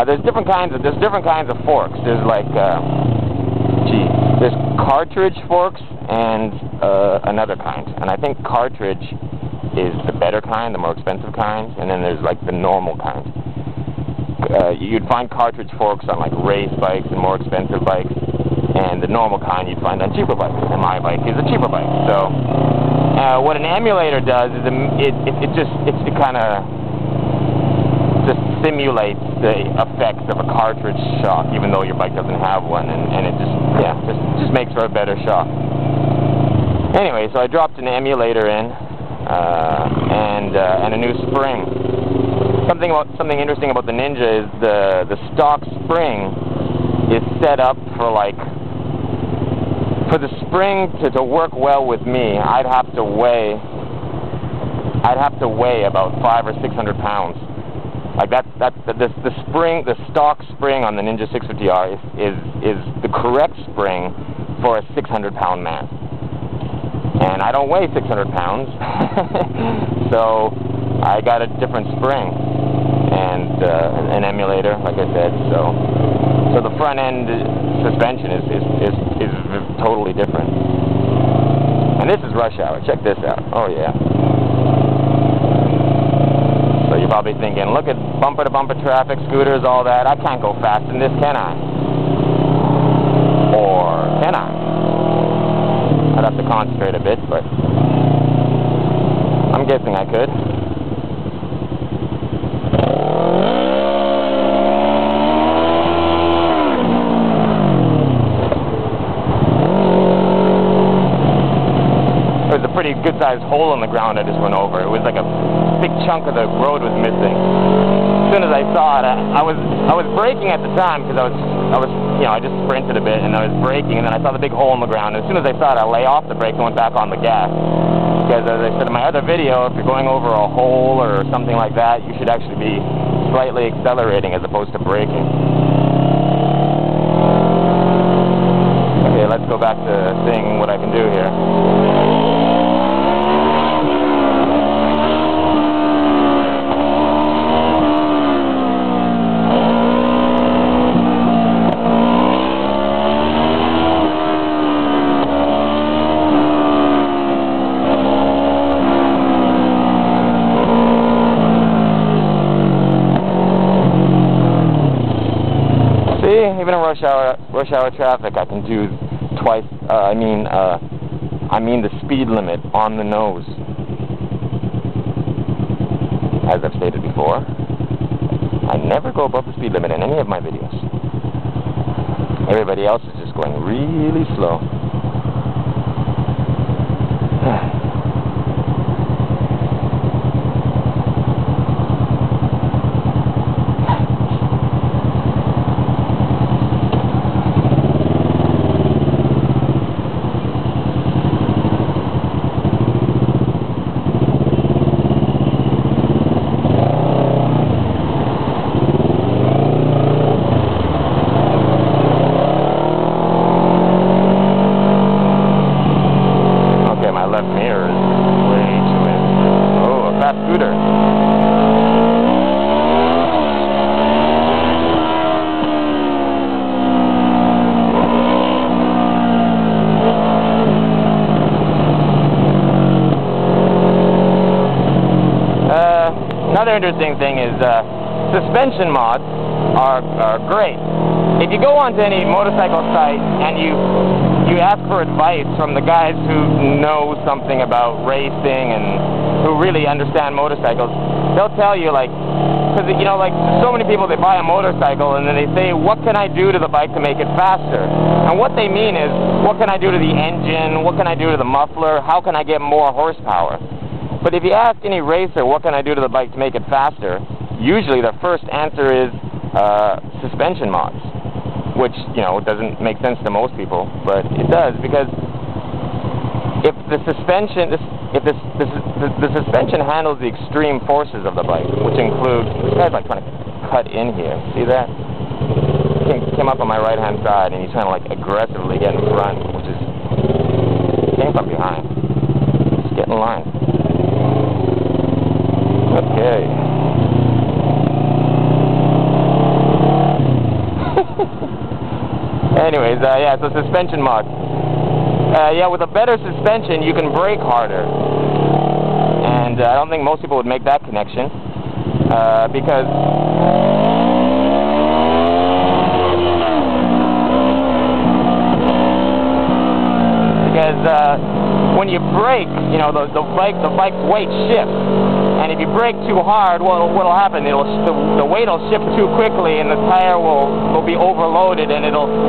There's different kinds of forks. There's like, there's cartridge forks and another kind. And I think cartridge is the better kind, the more expensive kind. And then there's like the normal kind. You'd find cartridge forks on like race bikes and more expensive bikes, and the normal kind you'd find on cheaper bikes. And my bike is a cheaper bike. So what an emulator does is it kind of just simulates the effects of a cartridge shock, even though your bike doesn't have one, and it just makes for a better shock. Anyway, so I dropped an emulator in and a new spring. Something interesting about the Ninja is the stock spring is set up for the spring to work well with me. I'd have to weigh about 500 or 600 pounds. Like the stock spring on the Ninja 650R is the correct spring for a 600-pound man. And I don't weigh 600 pounds, so I got a different spring and an emulator, like I said. So the front end suspension is totally different. And this is rush hour. Check this out. Oh yeah. So you're probably thinking, look at bumper-to-bumper traffic, scooters, all that. I can't go fast in this, can I? Or can I? I'd have to concentrate a bit, but I'm guessing I could. There was a pretty good-sized hole in the ground I just went over. It was like a big chunk of the road was missing. As soon as I saw it, I was braking at the time because I just sprinted a bit and I was braking, and then I saw the big hole in the ground. And as soon as I saw it, I lay off the brake and went back on the gas. Because as I said in my other video, if you're going over a hole or something like that, you should actually be slightly accelerating as opposed to braking. Okay, let's go back to seeing what I can do here. Even in rush hour traffic, I can do twice. I mean the speed limit on the nose. As I've stated before, I never go above the speed limit in any of my videos. Everybody else is just going really slow. Left mirror is way too in. Oh, a fast scooter. Another interesting thing is suspension mods are great. If you go onto any motorcycle site and you ask for advice from the guys who know something about racing and who really understand motorcycles, they'll tell you, like, because, you know, like, so many people, they buy a motorcycle and then they say, what can I do to the bike to make it faster? And what they mean is, what can I do to the engine? What can I do to the muffler? How can I get more horsepower? But if you ask any racer, what can I do to the bike to make it faster? Usually the first answer is suspension mods. Which, you know, doesn't make sense to most people, but it does, because if the suspension handles the extreme forces of the bike, which include, this guy's like trying to cut in here, see that? He came up on my right hand side and he's trying to like aggressively get in front, which is, came from behind. Just get in line. Okay. Anyways, yeah, so suspension mod. Yeah, with a better suspension, you can brake harder. And I don't think most people would make that connection. Because when you brake, you know, the bike's weight shifts. And if you brake too hard, what'll happen? The weight will shift too quickly, and the tire will be overloaded, and it'll